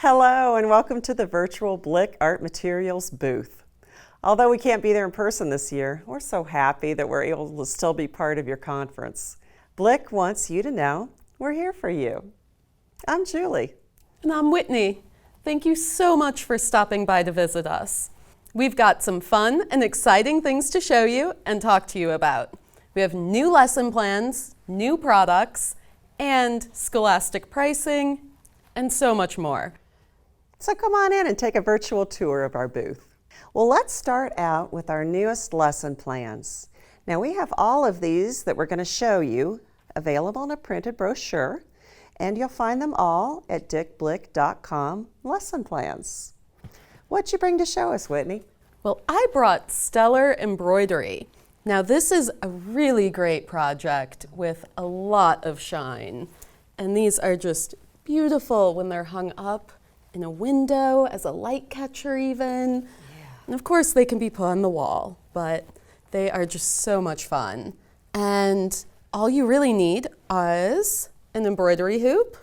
Hello and welcome to the virtual Blick Art Materials booth. Although we can't be there in person this year, we're so happy that we're able to still be part of your conference. Blick wants you to know we're here for you. I'm Julie. And I'm Whitney. Thank you so much for stopping by to visit us. We've got some fun and exciting things to show you and talk to you about. We have new lesson plans, new products, and scholastic pricing, and so much more. So come on in and take a virtual tour of our booth. Well, let's start out with our newest lesson plans. Now we have all of these that we're going to show you available in a printed brochure, and you'll find them all at dickblick.com lesson plans. What'd you bring to show us, Whitney? Well, I brought stellar embroidery. Now this is a really great project with a lot of shine. And these are just beautiful when they're hung up in a window as a light catcher even. Yeah. And of course they can be put on the wall, but they are just so much fun. And all you really need is an embroidery hoop,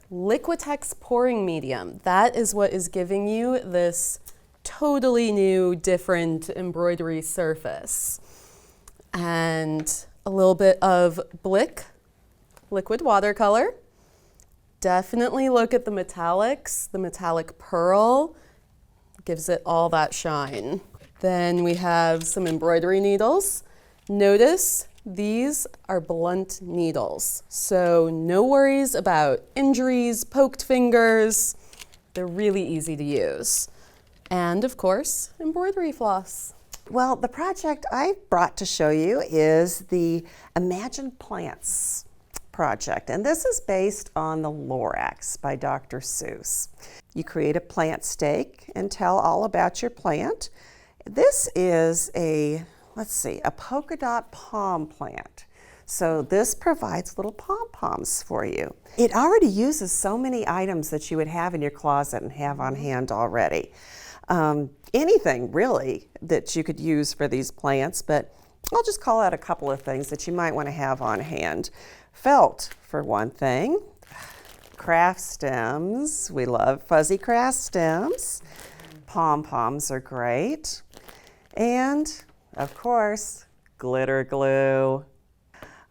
Liquitex pouring medium. That is what is giving you this totally new, different embroidery surface. And a little bit of Blick liquid watercolor. Definitely look at the metallics. The metallic pearl gives it all that shine. Then we have some embroidery needles. Notice these are blunt needles, so no worries about injuries, poked fingers. They're really easy to use. And of course, embroidery floss. Well, the project I brought to show you is the Imagine Plants project, and this is based on the Lorax by Dr. Seuss. You create a plant stake and tell all about your plant. This is a polka dot palm plant. So this provides little pom-poms for you. It already uses so many items that you would have in your closet and have on hand already. Anything really that you could use for these plants, but I'll just call out a couple of things that you might want to have on hand. Felt, for one thing. Craft stems. We love fuzzy craft stems. Pom-poms are great. And, of course, glitter glue.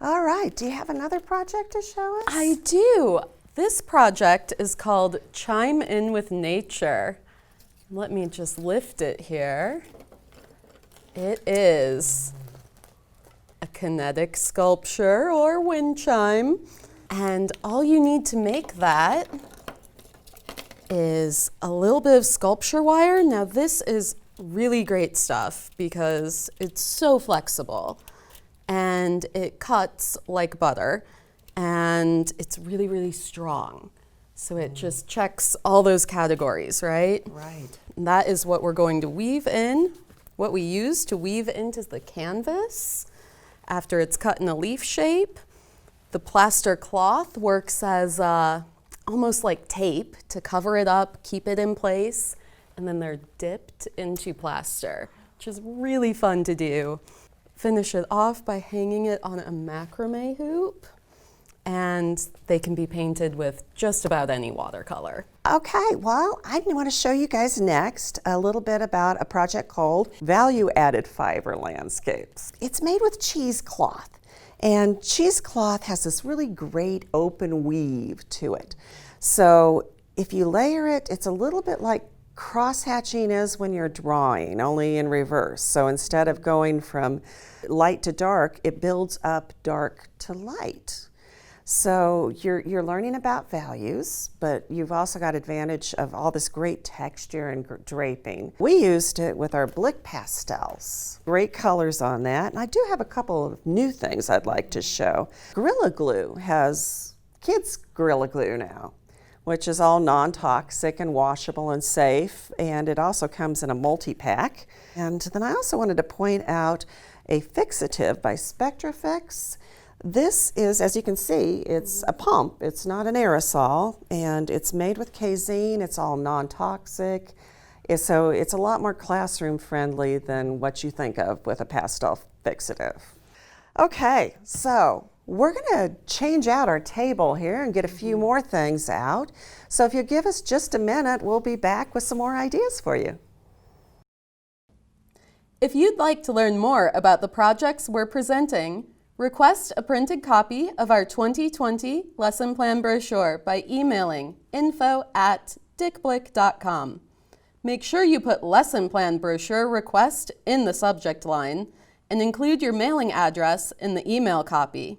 All right, do you have another project to show us? I do. This project is called Chime In With Nature. Let me just lift it here. It is a kinetic sculpture or wind chime. And all you need to make that is a little bit of sculpture wire. Now this is really great stuff because it's so flexible and it cuts like butter and it's really, really strong. So it just checks all those categories, right? Right. And that is what we're going to weave in. What we use to weave into the canvas after it's cut in a leaf shape. The plaster cloth works as almost like tape to cover it up, keep it in place, and then they're dipped into plaster, which is really fun to do. Finish it off by hanging it on a macrame hoop, and they can be painted with just about any watercolor. Okay, well, I want to show you guys next a little bit about a project called Value Added Fiber Landscapes. It's made with cheesecloth, and cheesecloth has this really great open weave to it. So if you layer it, it's a little bit like cross-hatching is when you're drawing, only in reverse. So instead of going from light to dark, it builds up dark to light. So you're learning about values, but you've also got advantage of all this great texture and draping. We used it with our Blick pastels. Great colors on that. And I do have a couple of new things I'd like to show. Gorilla Glue has kids Gorilla Glue now, which is all non-toxic and washable and safe. And it also comes in a multi-pack. And then I also wanted to point out a fixative by Spectrafix. This is, as you can see, it's a pump. It's not an aerosol, and it's made with casein. It's all non-toxic. So it's a lot more classroom friendly than what you think of with a pastel fixative. Okay, so we're going to change out our table here and get a few more things out. So if you give us just a minute, we'll be back with some more ideas for you. If you'd like to learn more about the projects we're presenting, request a printed copy of our 2020 lesson plan brochure by emailing info@dickblick.com. Make sure you put lesson plan brochure request in the subject line and include your mailing address in the email copy.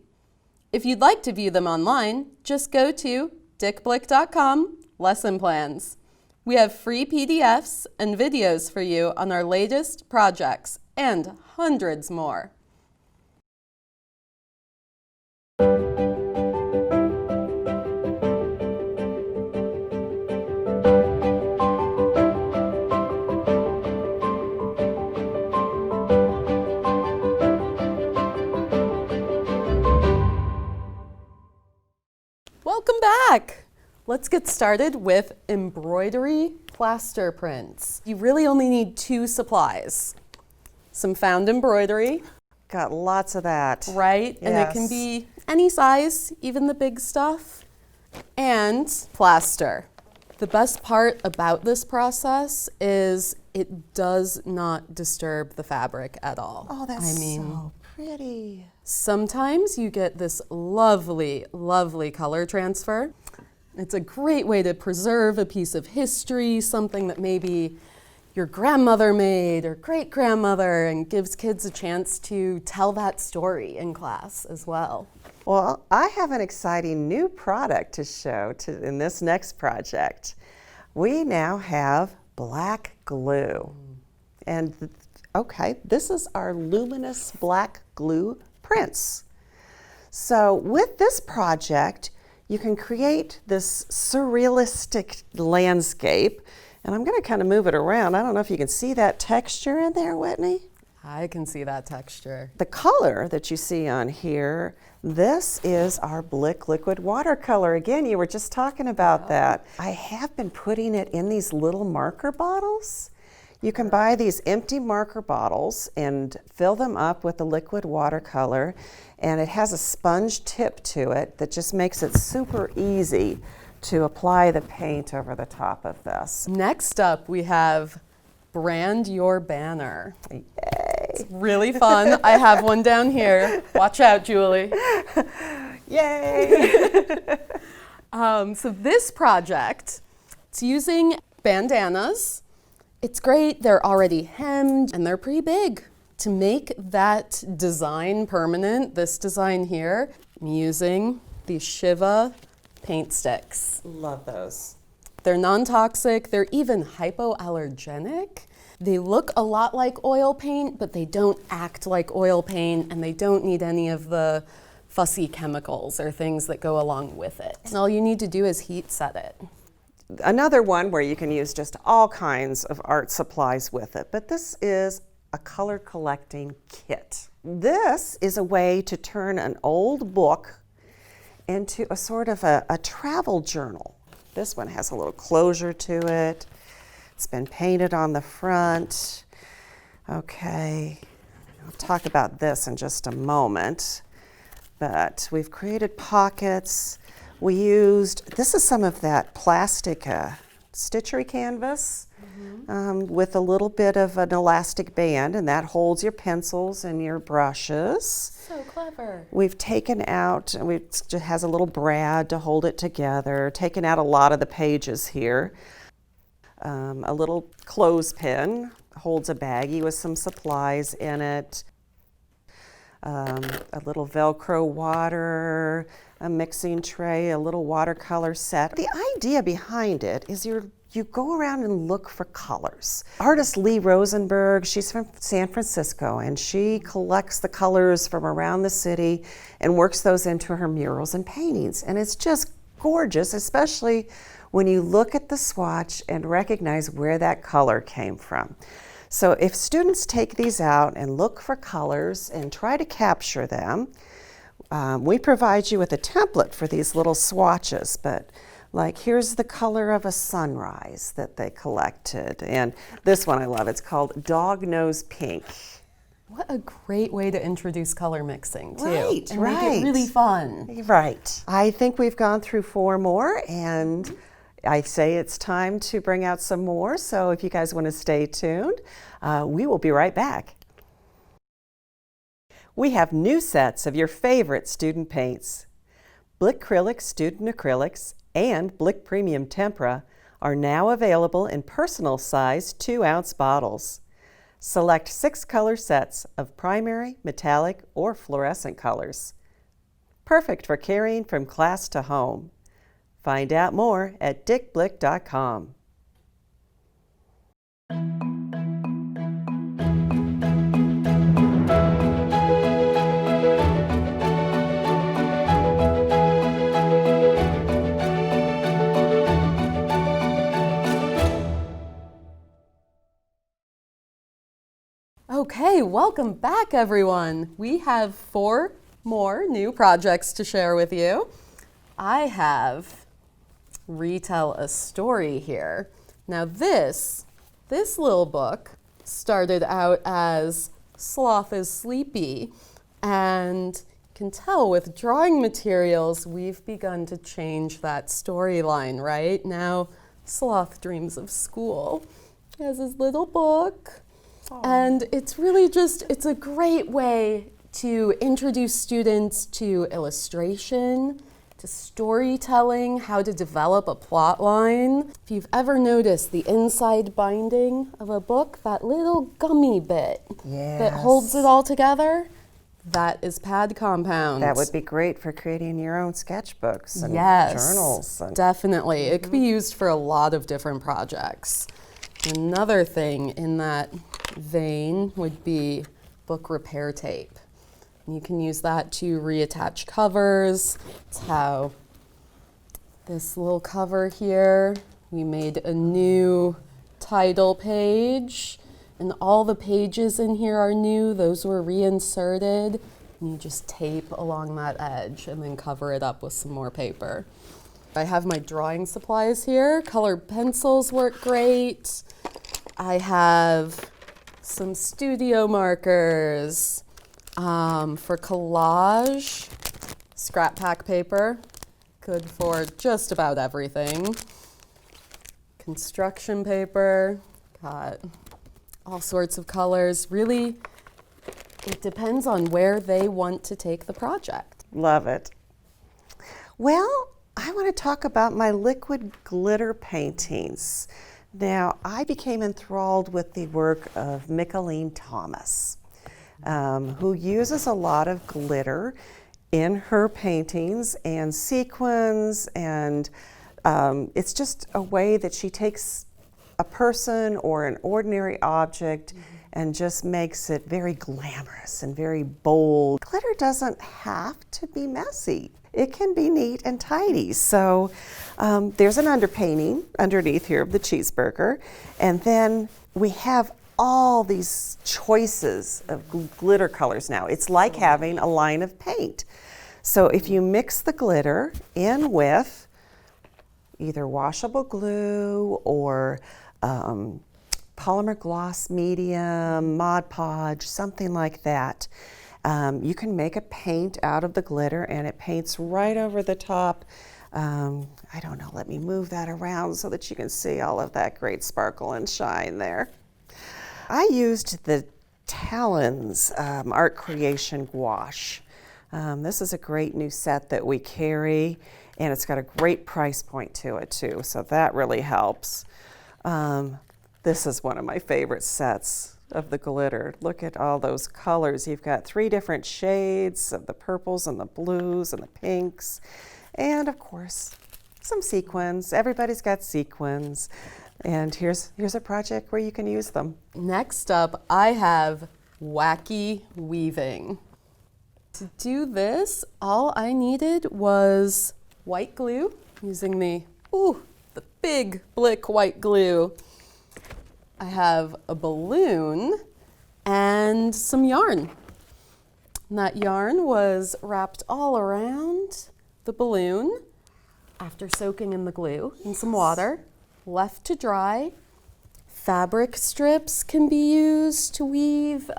If you'd like to view them online, just go to dickblick.com lesson plans. We have free PDFs and videos for you on our latest projects and hundreds more. Welcome back! Let's get started with embroidery plaster prints. You really only need 2 supplies. Some found embroidery. Got lots of that. Right? Yes. And it can be any size, even the big stuff. And plaster. The best part about this process is it does not disturb the fabric at all. Oh, that's so pretty. Sometimes you get this lovely, lovely color transfer. It's a great way to preserve a piece of history, something that maybe your grandmother made or great-grandmother, and gives kids a chance to tell that story in class as well. Well, I have an exciting new product to show in this next project. We now have black glue. And okay, this is our luminous black glue prints. So with this project, you can create this surrealistic landscape. And I'm going to kind of move it around. I don't know if you can see that texture in there, Whitney. I can see that texture. The color that you see on here, this is our Blick liquid watercolor. Again, you were just talking about that. I have been putting it in these little marker bottles. You can buy these empty marker bottles and fill them up with the liquid watercolor, and it has a sponge tip to it that just makes it super easy to apply the paint over the top of this. Next up, we have Brand Your Banner. Yay! It's really fun. I have one down here. Watch out, Julie. Yay! So this project, it's using bandanas. It's great. They're already hemmed and they're pretty big. To make that design permanent, this design here, I'm using these Shiva paint sticks. Love those. They're non-toxic, they're even hypoallergenic. They look a lot like oil paint, but they don't act like oil paint, and they don't need any of the fussy chemicals or things that go along with it. And all you need to do is heat set it. Another one where you can use just all kinds of art supplies with it, but this is a color collecting kit. This is a way to turn an old book into a sort of a travel journal. This one has a little closure to it. It's been painted on the front. Okay, I'll talk about this in just a moment. But we've created pockets. This is some of that plastic stitchery canvas with a little bit of an elastic band, and that holds your pencils and your brushes. So clever. We've taken out, and it just has a little brad to hold it together, taken out a lot of the pages here. A little clothespin holds a baggie with some supplies in it. A little Velcro water, a mixing tray, a little watercolor set. The idea behind it is you go around and look for colors. Artist Lee Rosenberg, she's from San Francisco, and she collects the colors from around the city and works those into her murals and paintings. And it's just gorgeous, especially when you look at the swatch and recognize where that color came from. So if students take these out and look for colors and try to capture them, we provide you with a template for these little swatches, but like here's the color of a sunrise that they collected. And this one I love, it's called Dog Nose Pink. What a great way to introduce color mixing, too. Right, and right. make it really fun. Right. I think we've gone through 4 more, and I say it's time to bring out some more. So if you guys want to stay tuned, we will be right back. We have new sets of your favorite student paints. Blick Acrylic Student Acrylics and Blick Premium Tempera are now available in personal size 2-ounce bottles. Select 6 color sets of primary, metallic, or fluorescent colors. Perfect for carrying from class to home. Find out more at dickblick.com. Okay, welcome back, everyone. We have 4 more new projects to share with you. I have Retell a Story here. Now this little book started out as Sloth is Sleepy, and you can tell with drawing materials we've begun to change that storyline, right? Now Sloth dreams of school. He has his little book. And it's really it's a great way to introduce students to illustration, to storytelling, how to develop a plot line. If you've ever noticed the inside binding of a book, that little gummy bit that holds it all together, that is pad compound. That would be great for creating your own sketchbooks and journals. Definitely. It could be used for a lot of different projects. Another thing in that vein would be book repair tape. You can use that to reattach covers. It's how this little cover here, we made a new title page, and all the pages in here are new. Those were reinserted. And you just tape along that edge and then cover it up with some more paper. I have my drawing supplies here. Colored pencils work great. I have some studio markers for collage, scrap pack paper, good for just about everything. Construction paper, got all sorts of colors. Really, it depends on where they want to take the project. Love it. Well, I want to talk about my liquid glitter paintings. Now, I became enthralled with the work of Micheline Thomas, who uses a lot of glitter in her paintings and sequins, and it's just a way that she takes a person or an ordinary object and just makes it very glamorous and very bold. Glitter doesn't have to be messy. It can be neat and tidy. So there's an underpainting underneath here of the cheeseburger. And then we have all these choices of glitter colors now. It's like having a line of paint. So if you mix the glitter in with either washable glue or polymer gloss medium, Mod Podge, something like that, you can make a paint out of the glitter, and it paints right over the top. I don't know, let me move that around so that you can see all of that great sparkle and shine there. I used the Talons Art Creation Gouache. This is a great new set that we carry, and it's got a great price point to it too, so that really helps. This is one of my favorite sets of the glitter. Look at all those colors. You've got 3 different shades of the purples and the blues and the pinks, and of course some sequins. Everybody's got sequins, and here's a project where you can use them. Next up, I have wacky weaving. To do this, all I needed was white glue, using the big Blick white glue. I have a balloon and some yarn. And that yarn was wrapped all around the balloon after soaking in the glue in some water, left to dry. Fabric strips can be used to weave.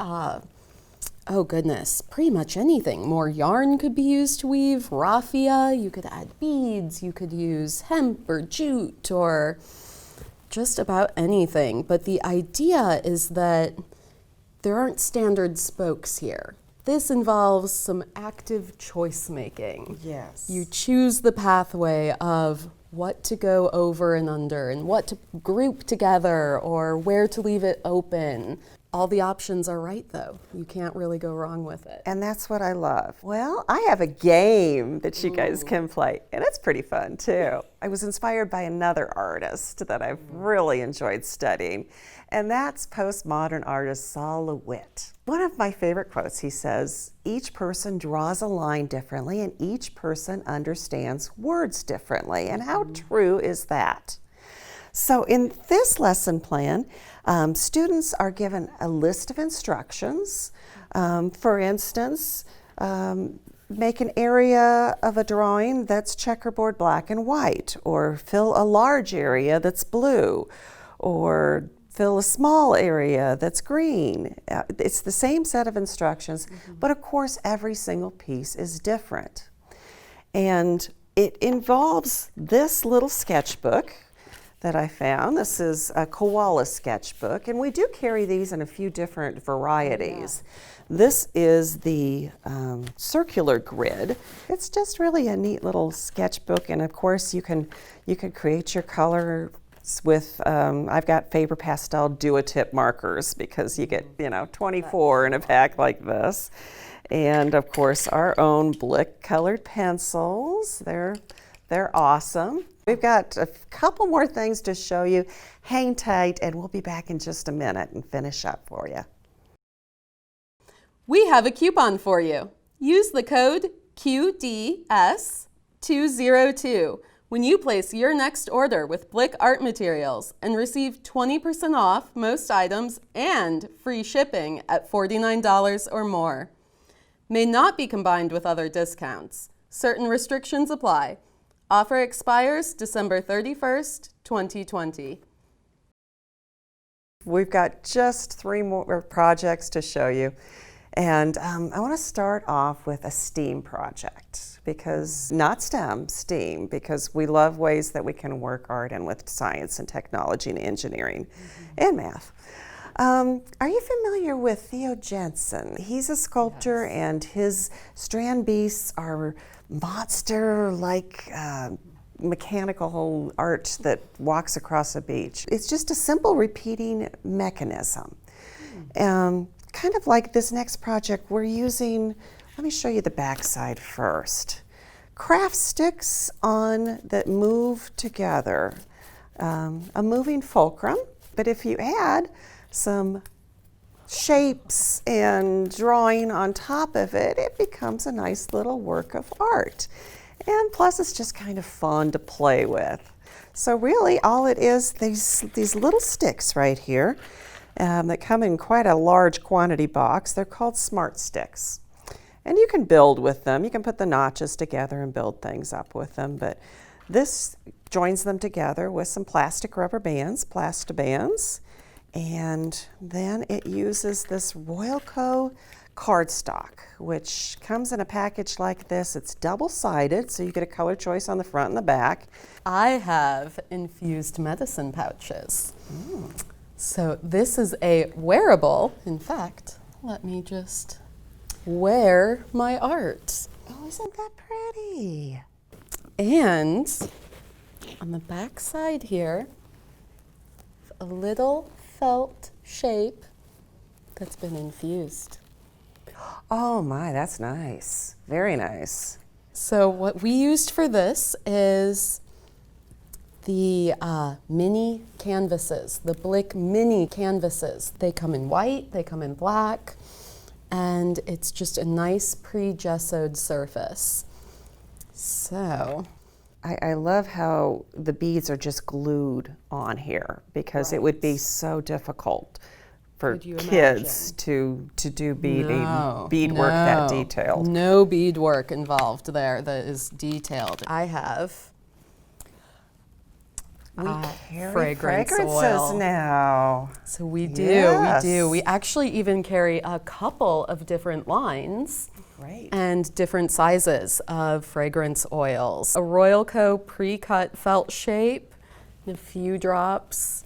Oh goodness, pretty much anything. More yarn could be used to weave, raffia, you could add beads, you could use hemp or jute or just about anything. But the idea is that there aren't standard spokes here. This involves some active choice making. Yes. You choose the pathway of what to go over and under and what to group together or where to leave it open. All the options are right though. You can't really go wrong with it. And that's what I love. Well, I have a game that you guys can play, and it's pretty fun too. I was inspired by another artist that I've really enjoyed studying, and that's postmodern artist Sol LeWitt. One of my favorite quotes, he says, "Each person draws a line differently, and each person understands words differently." And how true is that? So in this lesson plan, students are given a list of instructions. For instance, make an area of a drawing that's checkerboard black and white, or fill a large area that's blue, or fill a small area that's green. It's the same set of instructions, but of course every single piece is different. And it involves this little sketchbook that I found. This is a koala sketchbook, and we do carry these in a few different varieties. This is the circular grid. It's just really a neat little sketchbook, and of course you can create your colors with, I've got Faber-Castell Duo-Tip markers because you get 24 in a pack like this. And of course our own Blick colored pencils. They're awesome. We've got a couple more things to show you. Hang tight, and we'll be back in just a minute and finish up for you. We have a coupon for you. Use the code QDS202 when you place your next order with Blick Art Materials and receive 20% off most items and free shipping at $49 or more. May not be combined with other discounts. Certain restrictions apply. Offer expires December 31st, 2020. We've got just 3 more projects to show you. And I want to start off with a STEAM project, because not STEM, STEAM, because we love ways that we can work art in with science and technology and engineering and math. Are you familiar with Theo Jensen? He's a sculptor, and his strand beasts are monster-like mechanical art that walks across a beach. It's just a simple repeating mechanism. Kind of like this next project we're using, let me show you the back side first. Craft sticks that move together, a moving fulcrum, but if you add some shapes and drawing on top of it, it becomes a nice little work of art. And plus it's just kind of fun to play with. So really all it is, these little sticks right here that come in quite a large quantity box. They're called Smart Sticks. And you can build with them. You can put the notches together and build things up with them, but this joins them together with some plastic rubber bands, Plastibands. And then it uses this Royalco cardstock, which comes in a package like this. It's double-sided, so you get a color choice on the front and the back. I have infused medicine pouches. So this is a wearable. In fact, let me just wear my art. Oh, isn't that pretty? And on the back side here, a little felt shape that's been infused. Oh my, that's nice. Very nice. So what we used for this is the mini canvases, the Blick mini canvases. They come in white, they come in black, and it's just a nice pre-gessoed surface. So I love how the beads are just glued on here, because it would be so difficult for kids to do beadwork that detailed. No beadwork involved there that is detailed. I have We carry fragrance fragrances oil. now. So we do, Yes. we do. We actually even carry a couple of different lines Great. and different sizes of fragrance oils. A Royal Co. pre-cut felt shape, and a few drops.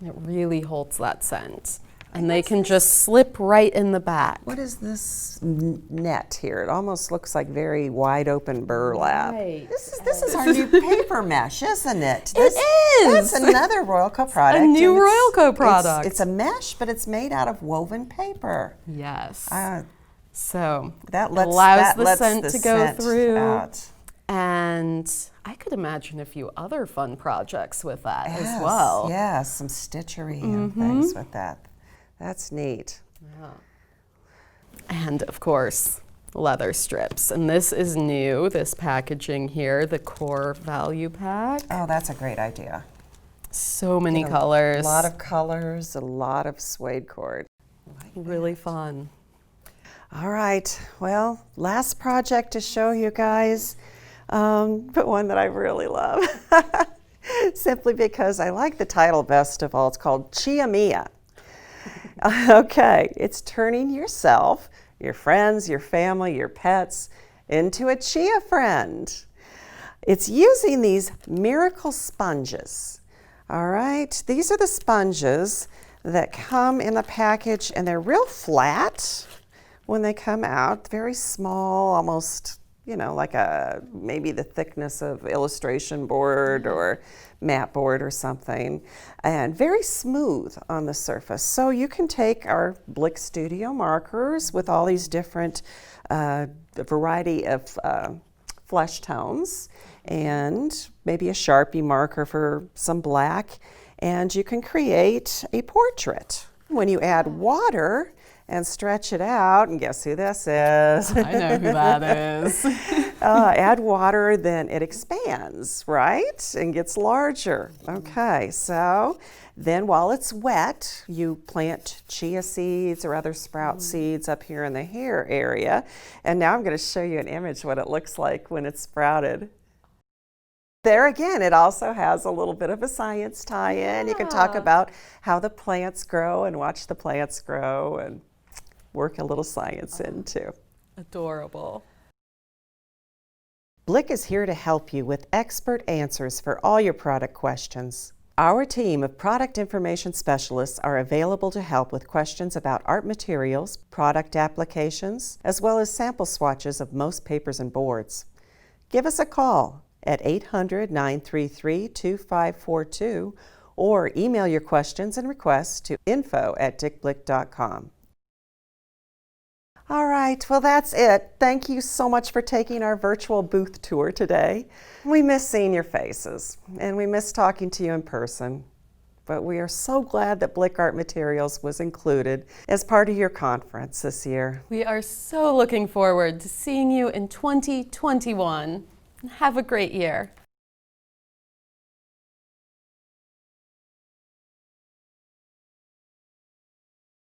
It really holds that scent. And they can just slip right in the back. What is this net here? It almost looks like very wide open burlap. Right. This is our new paper mesh, isn't it? It is! That's another Royal Co product. A new and it's- Royal Co product. It's a mesh, but it's made out of woven paper. Yes. Uh, So that it lets allows that the lets scent the to go scent through. out. And I could imagine a few other fun projects with that Yes, as well. yes, some stitchery and things with that. That's neat. And of course, leather strips. And this is new, this packaging here, the core value pack. Oh, that's a great idea. So many A colors. lot of colors, a lot of suede cord. really fun. All right, well, last project to show you guys, but one that I really love. Simply because I like the title best of all. It's called Chia Mia. Okay, it's turning yourself, your friends, your family, your pets into a chia friend. It's using these miracle sponges. All right, these are the sponges that come in the package, and they're real flat when they come out, very small, almost, you know, like maybe the thickness of illustration board or mat board or something, and very smooth on the surface. So you can take our Blick Studio markers with all these different variety of flesh tones, and maybe a Sharpie marker for some black, and you can create a portrait. When you add water and stretch it out, and guess who this is? I know who that is. Add water, then it expands, right? And gets larger. Okay, so then while it's wet, you plant chia seeds or other sprout seeds up here in the hair area. And now I'm going to show you an image what it looks like when it's sprouted. There again, it also has a little bit of a science tie-in. You can talk about how the plants grow and watch the plants grow and work a little science in too. Adorable. Blick is here to help you with expert answers for all your product questions. Our team of product information specialists are available to help with questions about art materials, product applications, as well as sample swatches of most papers and boards. Give us a call at 800-933-2542 or email your questions and requests to info@dickblick.com. All right, well, that's it. Thank you so much for taking our virtual booth tour today. We miss seeing your faces, and we miss talking to you in person. But we are so glad that Blick Art Materials was included as part of your conference this year. We are so looking forward to seeing you in 2021. Have a great year.